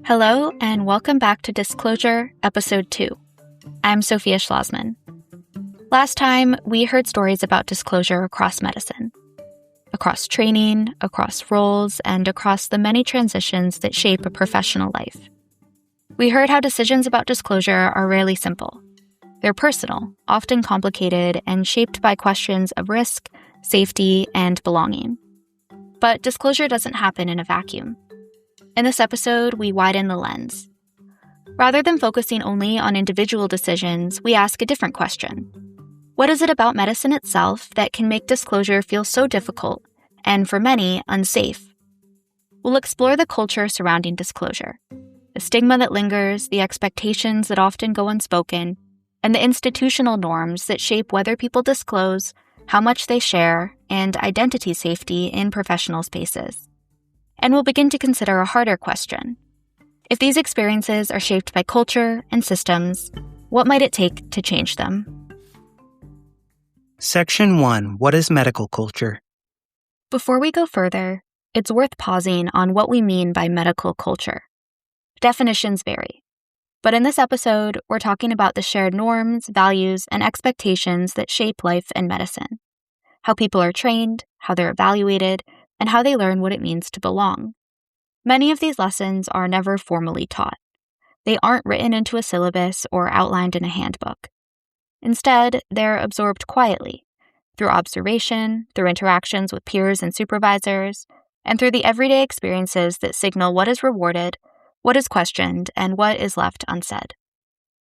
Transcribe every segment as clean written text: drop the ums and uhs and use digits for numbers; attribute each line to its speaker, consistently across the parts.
Speaker 1: Hello, and welcome back to Disclosure, Episode 2. I'm Sophia Schlossman. Last time, we heard stories about disclosure across medicine, across training, across roles, and across the many transitions that shape a professional life. We heard how decisions about disclosure are rarely simple. They're personal, often complicated, and shaped by questions of risk, safety, and belonging. But disclosure doesn't happen in a vacuum. In this episode, we widen the lens. Rather than focusing only on individual decisions, we ask a different question. What is it about medicine itself that can make disclosure feel so difficult, and for many, unsafe? We'll explore the culture surrounding disclosure, the stigma that lingers, the expectations that often go unspoken, and the institutional norms that shape whether people disclose, how much they share, and identity safety in professional spaces. And we'll begin to consider a harder question. If these experiences are shaped by culture and systems, what might it take to change them?
Speaker 2: Section 1. What is medical culture?
Speaker 1: Before we go further, it's worth pausing on what we mean by medical culture. Definitions vary. But in this episode, we're talking about the shared norms, values, and expectations that shape life in medicine. How people are trained, how they're evaluated, and how they learn what it means to belong. Many of these lessons are never formally taught. They aren't written into a syllabus or outlined in a handbook. Instead, they're absorbed quietly, through observation, through interactions with peers and supervisors, and through the everyday experiences that signal what is rewarded, what is questioned, and what is left unsaid.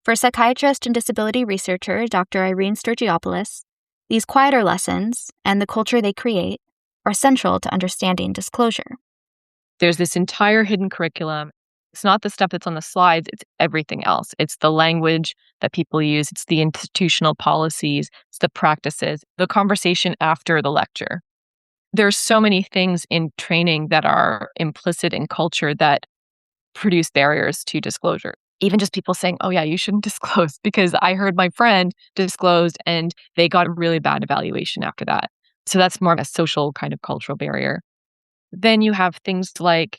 Speaker 1: For psychiatrist and disability researcher Dr. Irene Sturgiopoulos, these quieter lessons, and the culture they create, are central to understanding disclosure.
Speaker 3: There's this entire hidden curriculum. It's not the stuff that's on the slides, it's everything else. It's the language that people use, it's the institutional policies, it's the practices, the conversation after the lecture. There's so many things in training that are implicit in culture that produce barriers to disclosure. Even just people saying, oh yeah, you shouldn't disclose because I heard my friend disclosed and they got a really bad evaluation after that. So that's more of a social kind of cultural barrier. Then you have things like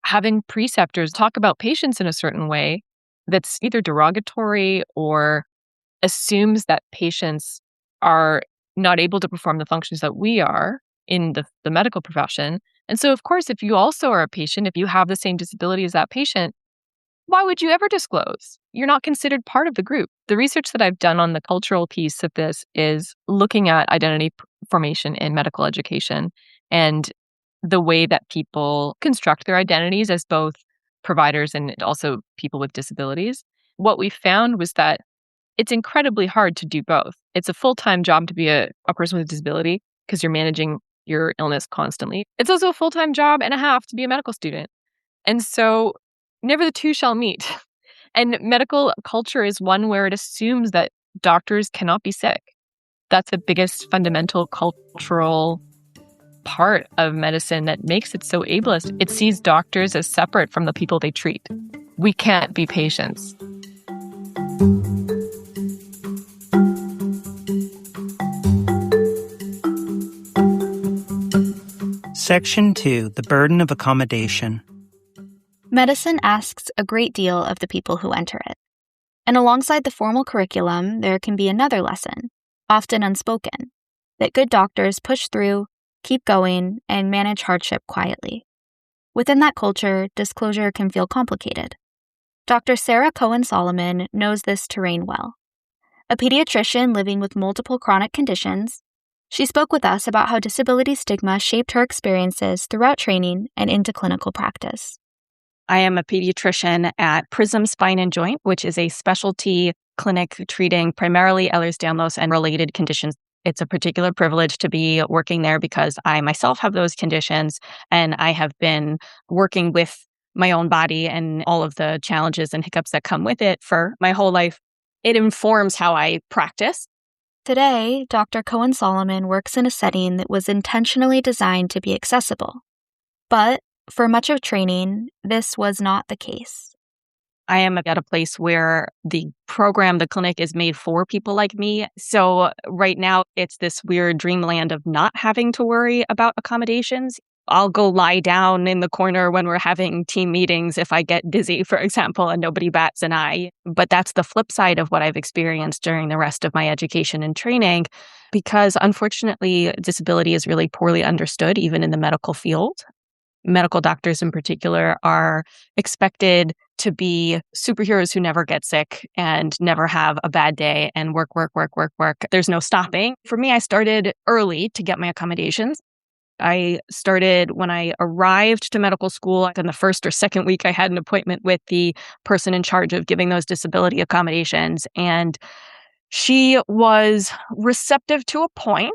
Speaker 3: having preceptors talk about patients in a certain way that's either derogatory or assumes that patients are not able to perform the functions that we are in the medical profession. And so, of course, if you also are a patient, if you have the same disability as that patient, why would you ever disclose? You're not considered part of the group. The research that I've done on the cultural piece of this is looking at identity formation in medical education and the way that people construct their identities as both providers and also people with disabilities. What we found was that it's incredibly hard to do both. It's a full-time job to be a person with a disability because you're managing your illness constantly. It's also a full-time job and a half to be a medical student. And so never the two shall meet. And medical culture is one where it assumes that doctors cannot be sick. That's the biggest fundamental cultural part of medicine that makes it so ableist. It sees doctors as separate from the people they treat. We can't be patients.
Speaker 2: Section 2. The burden of accommodation.
Speaker 1: Medicine asks a great deal of the people who enter it. And alongside the formal curriculum, there can be another lesson, often unspoken, that good doctors push through, keep going, and manage hardship quietly. Within that culture, disclosure can feel complicated. Dr. Sarah Cohen-Solomon knows this terrain well. A pediatrician living with multiple chronic conditions, she spoke with us about how disability stigma shaped her experiences throughout training and into clinical practice.
Speaker 4: I am a pediatrician at Prism Spine and Joint, which is a specialty clinic treating primarily Ehlers-Danlos and related conditions. It's a particular privilege to be working there because I myself have those conditions, and I have been working with my own body and all of the challenges and hiccups that come with it for my whole life. It informs how I practice.
Speaker 1: Today, Dr. Cohen-Solomon works in a setting that was intentionally designed to be accessible. But for much of training, this was not the case.
Speaker 4: I am at a place where the program, the clinic, is made for people like me. So right now, it's this weird dreamland of not having to worry about accommodations. I'll go lie down in the corner when we're having team meetings if I get dizzy, for example, and nobody bats an eye. But that's the flip side of what I've experienced during the rest of my education and training, because unfortunately, disability is really poorly understood, even in the medical field. Medical doctors in particular are expected to be superheroes who never get sick and never have a bad day and work. There's no stopping. For me, I started early to get my accommodations. I started when I arrived to medical school. In the first or second week, I had an appointment with the person in charge of giving those disability accommodations. And she was receptive to a point.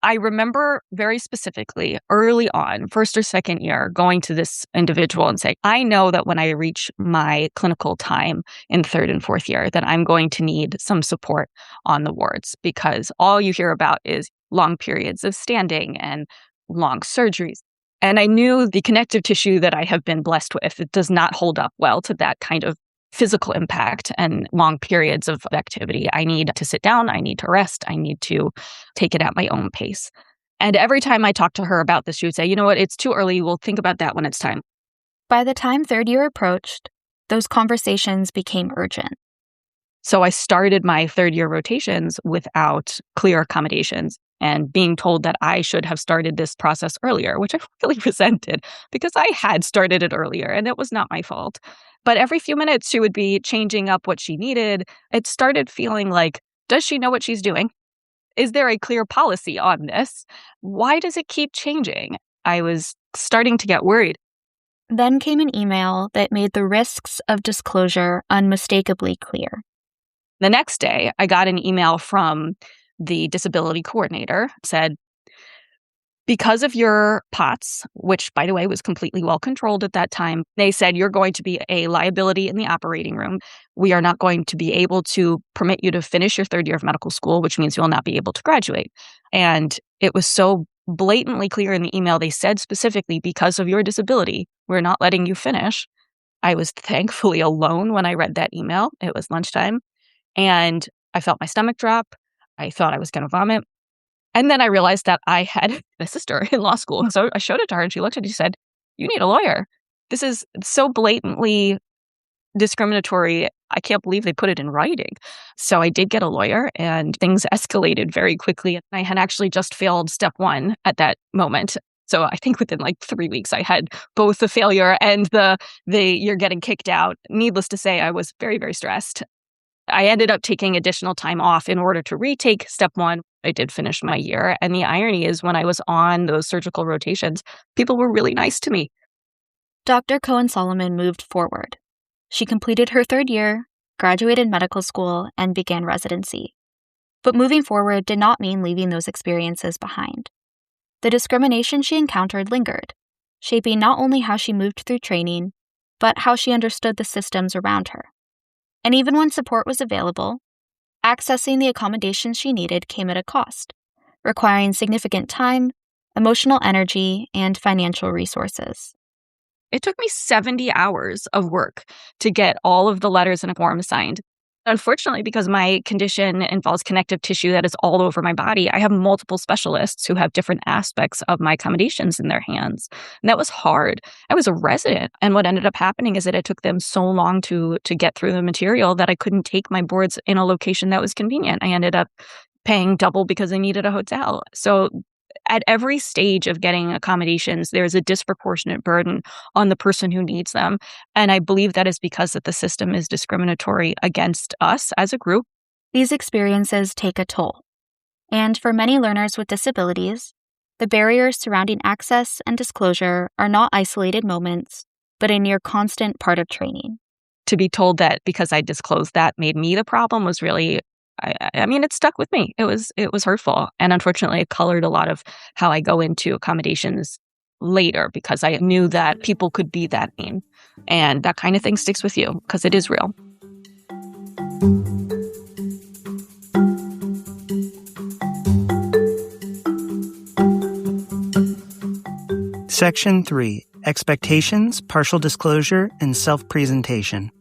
Speaker 4: I remember very specifically early on, first or second year, going to this individual and saying, I know that when I reach my clinical time in third and fourth year, that I'm going to need some support on the wards, because all you hear about is long periods of standing and long surgeries. And I knew the connective tissue that I have been blessed with, it does not hold up well to that kind of physical impact and long periods of activity. I need to sit down. I need to rest. I need to take it at my own pace. And every time I talked to her about this, she would say, you know what, it's too early. We'll think about that when it's time.
Speaker 1: By the time third year approached, those conversations became urgent.
Speaker 4: So I started my third year rotations without clear accommodations and being told that I should have started this process earlier, which I really resented because I had started it earlier and it was not my fault. But every few minutes, she would be changing up what she needed. It started feeling like, does she know what she's doing? Is there a clear policy on this? Why does it keep changing? I was starting to get worried.
Speaker 1: Then came an email that made the risks of disclosure unmistakably clear.
Speaker 4: The next day, I got an email from the disability coordinator, said, because of your POTS, which, by the way, was completely well controlled at that time, they said you're going to be a liability in the operating room. We are not going to be able to permit you to finish your third year of medical school, which means you'll not be able to graduate. And it was so blatantly clear in the email. They said specifically, because of your disability, we're not letting you finish. I was thankfully alone when I read that email. It was lunchtime. And I felt my stomach drop. I thought I was going to vomit. And then I realized that I had a sister in law school. So I showed it to her and she looked at it and she said, you need a lawyer. This is so blatantly discriminatory. I can't believe they put it in writing. So I did get a lawyer and things escalated very quickly. I had actually just failed step one at that moment. So I think within like 3 weeks, I had both the failure and the you're getting kicked out. Needless to say, I was very, very stressed. I ended up taking additional time off in order to retake step one. I did finish my year. And the irony is when I was on those surgical rotations, people were really nice to me.
Speaker 1: Dr. Cohen-Solomon moved forward. She completed her third year, graduated medical school, and began residency. But moving forward did not mean leaving those experiences behind. The discrimination she encountered lingered, shaping not only how she moved through training, but how she understood the systems around her. And even when support was available, accessing the accommodations she needed came at a cost, requiring significant time, emotional energy, and financial resources.
Speaker 4: It took me 70 hours of work to get all of the letters and a form signed. Unfortunately, because my condition involves connective tissue that is all over my body, I have multiple specialists who have different aspects of my accommodations in their hands. And that was hard. I was a resident. And what ended up happening is that it took them so long to get through the material that I couldn't take my boards in a location that was convenient. I ended up paying double because I needed a hotel. So at every stage of getting accommodations, there's a disproportionate burden on the person who needs them. And I believe that is because that the system is discriminatory against us as a group.
Speaker 1: These experiences take a toll. And for many learners with disabilities, the barriers surrounding access and disclosure are not isolated moments, but a near constant part of training.
Speaker 4: To be told that because I disclosed that made me the problem was really, I mean, it stuck with me. It was hurtful. And unfortunately, it colored a lot of how I go into accommodations later because I knew that people could be that mean. And that kind of thing sticks with you because it is real.
Speaker 2: Section 3. Expectations, partial disclosure, and self-presentation.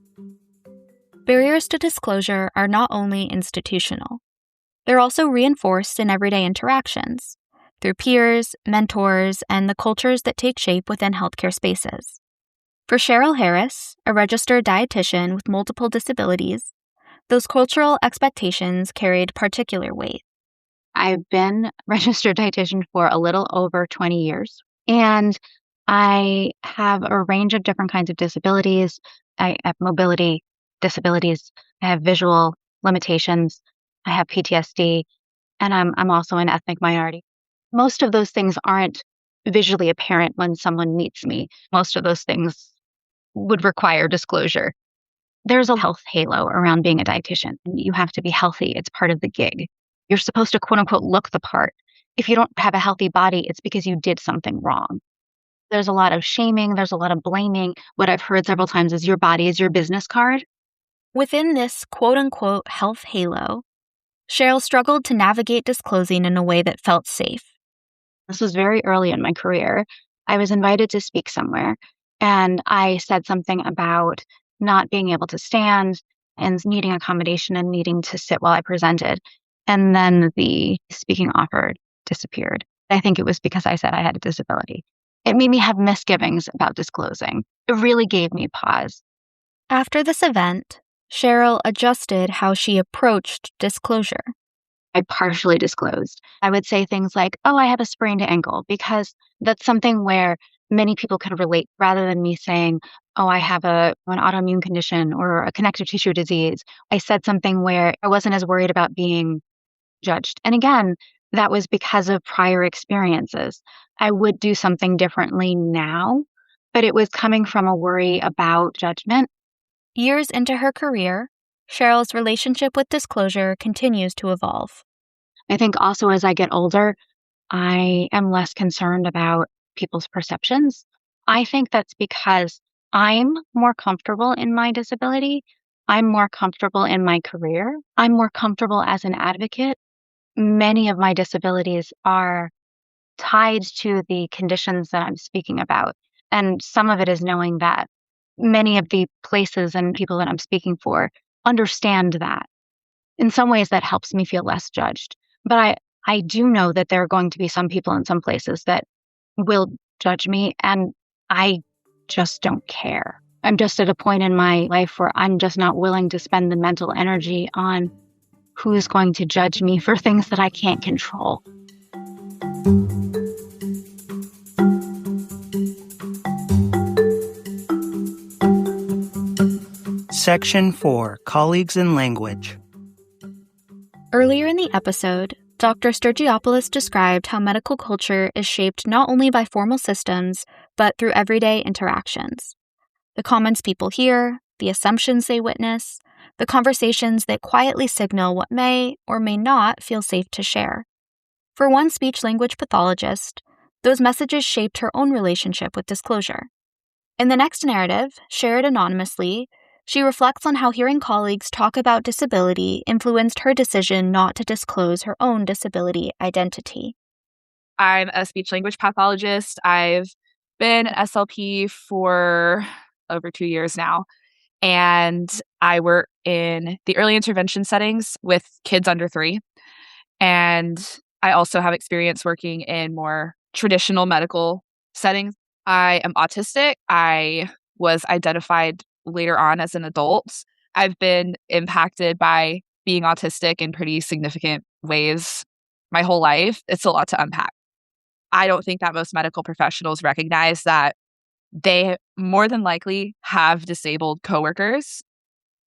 Speaker 1: Barriers to disclosure are not only institutional. They're also reinforced in everyday interactions, through peers, mentors, and the cultures that take shape within healthcare spaces. For Cheryl Harris, a registered dietitian with multiple disabilities, those cultural expectations carried particular weight.
Speaker 5: I've been a registered dietitian for a little over 20 years, and I have a range of different kinds of disabilities. I have mobility disabilities. I have visual limitations. I have PTSD, and I'm also an ethnic minority. Most of those things aren't visually apparent when someone meets me. Most of those things would require disclosure. There's a health halo around being a dietitian. You have to be healthy. It's part of the gig. You're supposed to, quote unquote, look the part. If you don't have a healthy body, it's because you did something wrong. There's a lot of shaming. There's a lot of blaming. What I've heard several times is your body is your business card.
Speaker 1: Within this quote unquote health halo, Cheryl struggled to navigate disclosing in a way that felt safe.
Speaker 5: This was very early in my career. I was invited to speak somewhere, and I said something about not being able to stand and needing accommodation and needing to sit while I presented. And then the speaking offer disappeared. I think it was because I said I had a disability. It made me have misgivings about disclosing. It really gave me pause.
Speaker 1: After this event, Cheryl adjusted how she approached disclosure.
Speaker 5: I partially disclosed. I would say things like, oh, I have a sprained ankle, because that's something where many people could relate, rather than me saying, oh, I have an autoimmune condition or a connective tissue disease. I said something where I wasn't as worried about being judged. And again, that was because of prior experiences. I would do something differently now, but it was coming from a worry about judgment.
Speaker 1: Years into her career, Cheryl's relationship with disclosure continues to evolve.
Speaker 5: I think also as I get older, I am less concerned about people's perceptions. I think that's because I'm more comfortable in my disability. I'm more comfortable in my career. I'm more comfortable as an advocate. Many of my disabilities are tied to the conditions that I'm speaking about. And some of it is knowing that many of the places and people that I'm speaking for understand that. In some ways, that helps me feel less judged. But I do know that there are going to be some people in some places that will judge me, and I just don't care. I'm just at a point in my life where I'm just not willing to spend the mental energy on who's going to judge me for things that I can't control.
Speaker 2: Section 4, Colleagues and Language.
Speaker 1: Earlier in the episode, Dr. Sturgiopoulos described how medical culture is shaped not only by formal systems, but through everyday interactions. The comments people hear, the assumptions they witness, the conversations that quietly signal what may or may not feel safe to share. For one speech-language pathologist, those messages shaped her own relationship with disclosure. In the next narrative, shared anonymously, she reflects on how hearing colleagues talk about disability influenced her decision not to disclose her own disability identity.
Speaker 3: I'm a speech-language pathologist. I've been an SLP for over 2 years now, and I work in the early intervention settings with kids under 3. And I also have experience working in more traditional medical settings. I am autistic. I was identified later on as an adult. I've been impacted by being autistic in pretty significant ways my whole life. It's a lot to unpack. I don't think that most medical professionals recognize that they more than likely have disabled coworkers.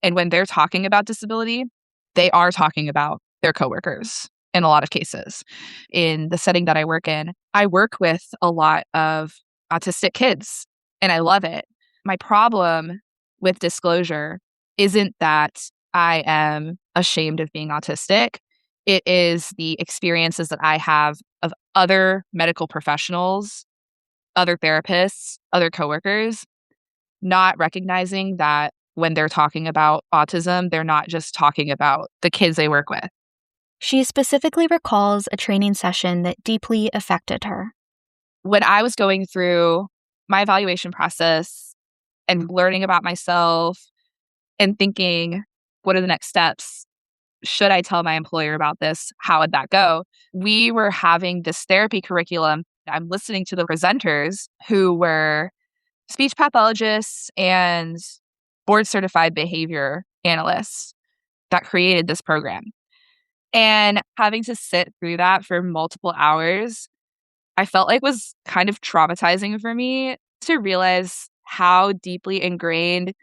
Speaker 3: And when they're talking about disability, they are talking about their coworkers in a lot of cases. In the setting that I work in, I work with a lot of autistic kids, and I love it. My problem with disclosure isn't that I am ashamed of being autistic. It is the experiences that I have of other medical professionals, other therapists, other coworkers, not recognizing that when they're talking about autism, they're not just talking about the kids they work with.
Speaker 1: She specifically recalls a training session that deeply affected her.
Speaker 3: When I was going through my evaluation process and learning about myself and thinking, what are the next steps? should I tell my employer about this? How would that go? We were having this therapy curriculum. I'm listening to the presenters who were speech pathologists and board certified behavior analysts that created this program. And having to sit through that for multiple hours, I felt like was kind of traumatizing for me to realize how deeply ingrained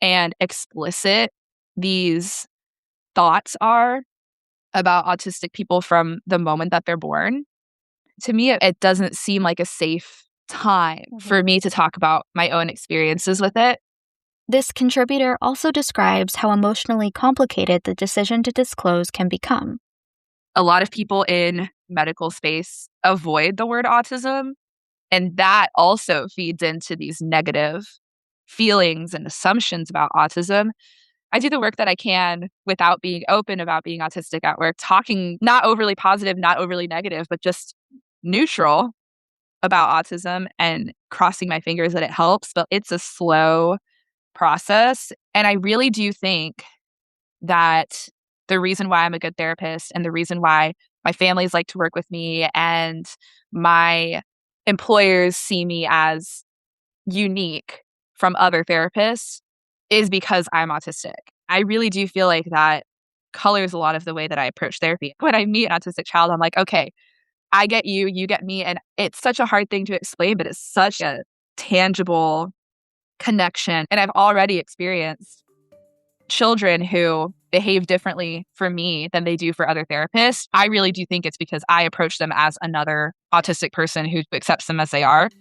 Speaker 3: and explicit these thoughts are about autistic people from the moment that they're born. To me, it doesn't seem like a safe time for me to talk about my own experiences with it.
Speaker 1: This contributor also describes how emotionally complicated the decision to disclose can become.
Speaker 3: A lot of people in medical space avoid the word autism, and that also feeds into these negative feelings and assumptions about autism. I do the work that I can without being open about being autistic at work, talking not overly positive, not overly negative, but just neutral about autism and crossing my fingers that it helps. But it's a slow process. And I really do think that the reason why I'm a good therapist and the reason why my families like to work with me and my employers see me as unique from other therapists is because I'm autistic. I really do feel like that colors a lot of the way that I approach therapy. When I meet an autistic child, I'm like, okay, I get you, you get me. And it's such a hard thing to explain, but it's such a tangible connection. And I've already experienced children who behave differently for me than they do for other therapists. I really do think it's because I approach them as another autistic person who accepts them as they are.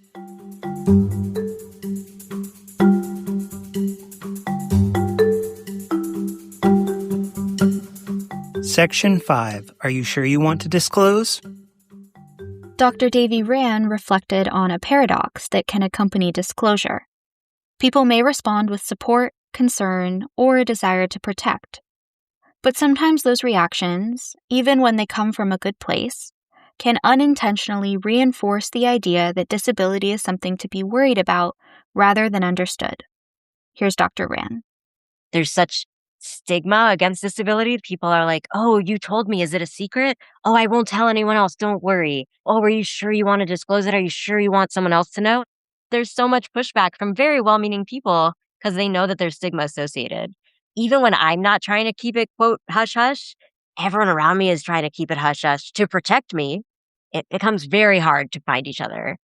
Speaker 2: Section 5. Are you sure you want to disclose?
Speaker 1: Dr. Davy Rand reflected on a paradox that can accompany disclosure. People may respond with support, concern, or a desire to protect. But sometimes those reactions, even when they come from a good place, can unintentionally reinforce the idea that disability is something to be worried about rather than understood. Here's Dr. Rand.
Speaker 6: There's such stigma against disability. People are like, oh, you told me, is it a secret? Oh, I won't tell anyone else. Don't worry. Oh, are you sure you want to disclose it? Are you sure you want someone else to know? There's so much pushback from very well-meaning people because they know that there's stigma associated. Even when I'm not trying to keep it, quote, hush-hush, everyone around me is trying to keep it hush-hush to protect me. It becomes very hard to find each other.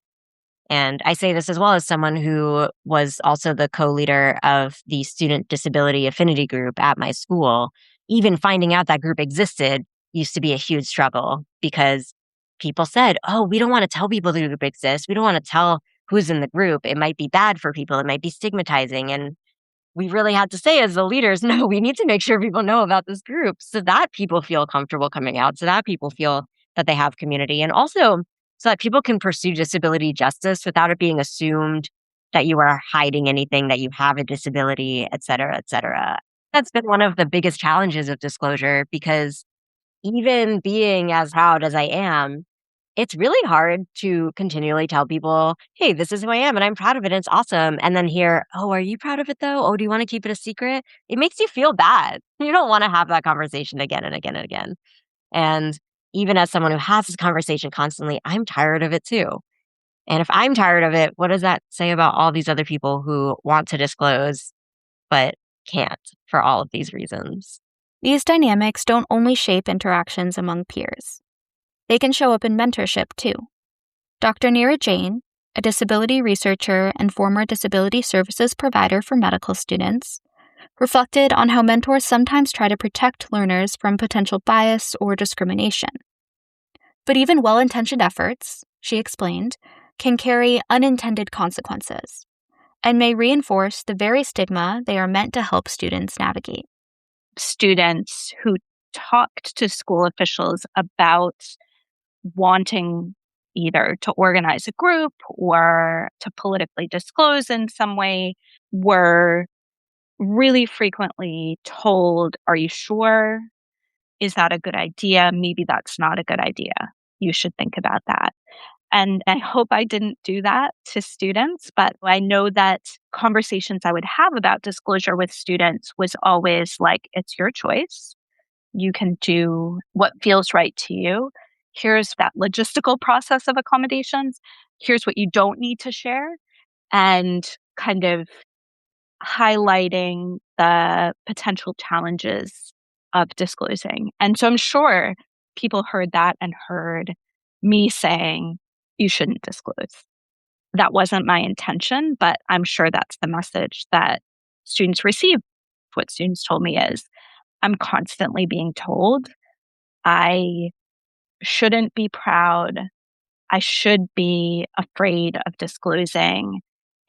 Speaker 6: And I say this as well as someone who was also the co-leader of the Student Disability Affinity Group at my school. Even finding out that group existed used to be a huge struggle because people said, oh, we don't want to tell people the group exists. We don't want to tell who's in the group. It might be bad for people. It might be stigmatizing. And we really had to say as the leaders, no, we need to make sure people know about this group so that people feel comfortable coming out, so that people feel that they have community. And also so that people can pursue disability justice without it being assumed that you are hiding anything, that you have a disability, et cetera, et cetera. That's been one of the biggest challenges of disclosure because even being as proud as I am, it's really hard to continually tell people, hey, this is who I am and I'm proud of it and it's awesome. And then hear, oh, are you proud of it though? Oh, do you want to keep it a secret? It makes you feel bad. You don't want to have that conversation again and again and again. And even as someone who has this conversation constantly, I'm tired of it too. And if I'm tired of it, what does that say about all these other people who want to disclose but can't for all of these reasons?
Speaker 1: These dynamics don't only shape interactions among peers. They can show up in mentorship too. Dr. Neera Jain, a disability researcher and former disability services provider for medical students, reflected on how mentors sometimes try to protect learners from potential bias or discrimination. But even well-intentioned efforts, she explained, can carry unintended consequences and may reinforce the very stigma they are meant to help students navigate.
Speaker 7: Students who talked to school officials about wanting either to organize a group or to politically disclose in some way were really frequently told, are you sure? Is that a good idea? Maybe that's not a good idea. You should think about that. And I hope I didn't do that to students, but I know that conversations I would have about disclosure with students was always like, it's your choice. You can do what feels right to you. Here's that logistical process of accommodations. Here's what you don't need to share, and kind of highlighting the potential challenges of disclosing. And so I'm sure people heard that and heard me saying, you shouldn't disclose. That wasn't my intention, but I'm sure that's the message that students receive. What students told me is, I'm constantly being told I shouldn't be proud. I should be afraid of disclosing.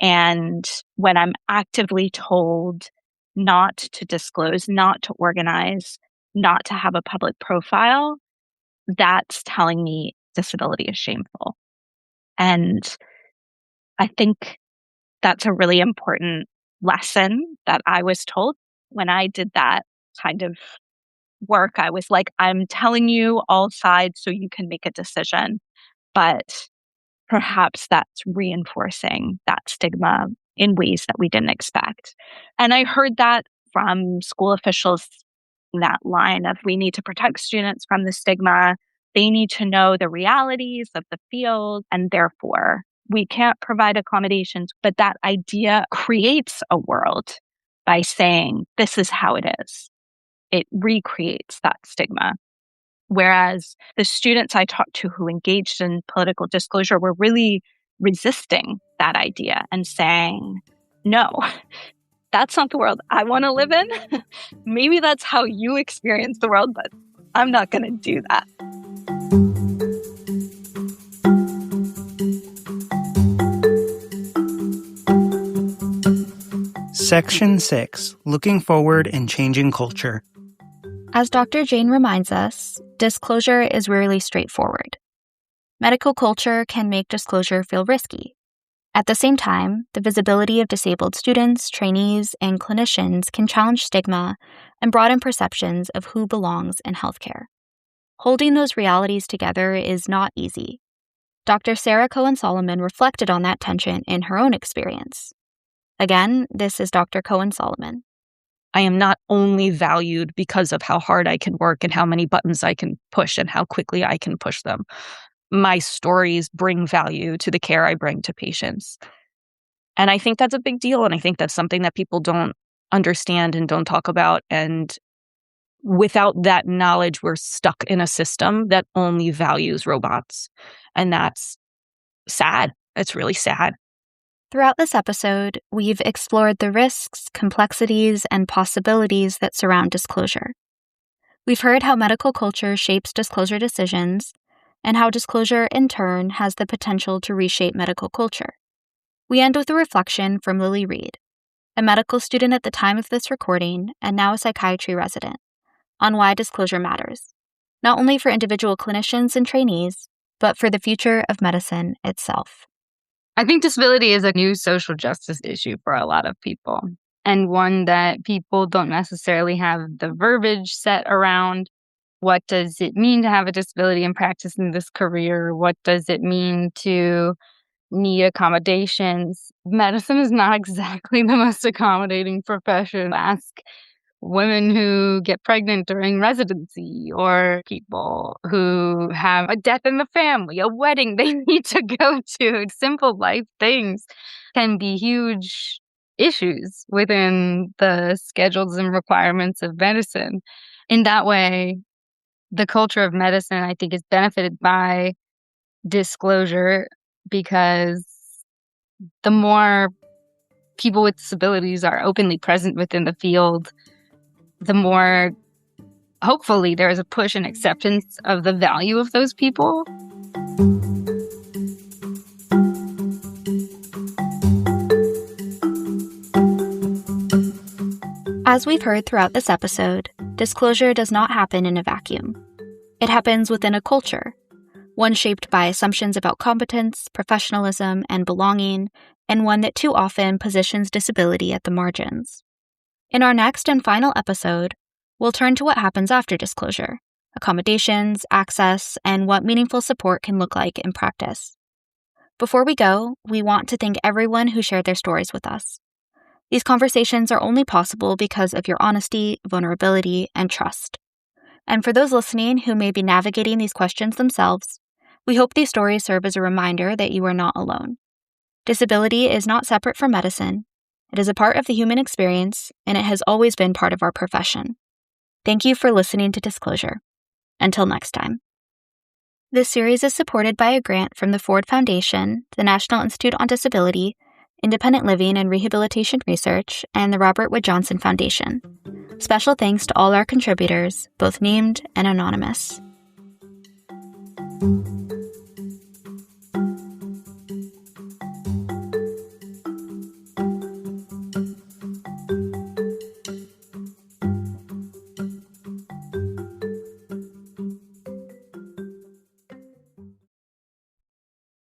Speaker 7: And when I'm actively told not to disclose, not to organize, not to have a public profile, that's telling me disability is shameful. And I think that's a really important lesson that I was told when I did that kind of work. I was like, I'm telling you all sides so you can make a decision. But perhaps that's reinforcing that stigma in ways that we didn't expect. And I heard that from school officials in that line of, we need to protect students from the stigma. They need to know the realities of the field, and therefore we can't provide accommodations. But that idea creates a world by saying, this is how it is. It recreates that stigma. Whereas the students I talked to who engaged in political disclosure were really resisting that idea and saying, no, that's not the world I want to live in. Maybe that's how you experience the world, but I'm not going to do that.
Speaker 2: Section 6, Looking Forward and Changing Culture.
Speaker 1: As Dr. Jane reminds us, disclosure is rarely straightforward. Medical culture can make disclosure feel risky. At the same time, the visibility of disabled students, trainees, and clinicians can challenge stigma and broaden perceptions of who belongs in healthcare. Holding those realities together is not easy. Dr. Sarah Cohen-Solomon reflected on that tension in her own experience. Again, this is Dr. Cohen-Solomon.
Speaker 4: I am not only valued because of how hard I can work and how many buttons I can push and how quickly I can push them. My stories bring value to the care I bring to patients. And I think that's a big deal. And I think that's something that people don't understand and don't talk about. And without that knowledge, we're stuck in a system that only values robots. And that's sad. It's really sad.
Speaker 1: Throughout this episode, we've explored the risks, complexities, and possibilities that surround disclosure. We've heard how medical culture shapes disclosure decisions, and how disclosure, in turn, has the potential to reshape medical culture. We end with a reflection from Lily Reed, a medical student at the time of this recording and now a psychiatry resident, on why disclosure matters, not only for individual clinicians and trainees, but for the future of medicine itself.
Speaker 8: I think disability is a new social justice issue for a lot of people, and one that people don't necessarily have the verbiage set around. What does it mean to have a disability and practice in this career? What does it mean to need accommodations? Medicine is not exactly the most accommodating profession. Ask women who get pregnant during residency, or people who have a death in the family, a wedding they need to go to. Simple life things can be huge issues within the schedules and requirements of medicine. In that way, the culture of medicine, I think, is benefited by disclosure, because the more people with disabilities are openly present within the field, the more, hopefully, there is a push and acceptance of the value of those people.
Speaker 1: As we've heard throughout this episode, disclosure does not happen in a vacuum. It happens within a culture, one shaped by assumptions about competence, professionalism, and belonging, and one that too often positions disability at the margins. In our next and final episode, we'll turn to what happens after disclosure, accommodations, access, and what meaningful support can look like in practice. Before we go, we want to thank everyone who shared their stories with us. These conversations are only possible because of your honesty, vulnerability, and trust. And for those listening who may be navigating these questions themselves, we hope these stories serve as a reminder that you are not alone. Disability is not separate from medicine. It is a part of the human experience, and it has always been part of our profession. Thank you for listening to Disclosure. Until next time. This series is supported by a grant from the Ford Foundation, the National Institute on Disability, Independent Living and Rehabilitation Research, and the Robert Wood Johnson Foundation. Special thanks to all our contributors, both named and anonymous.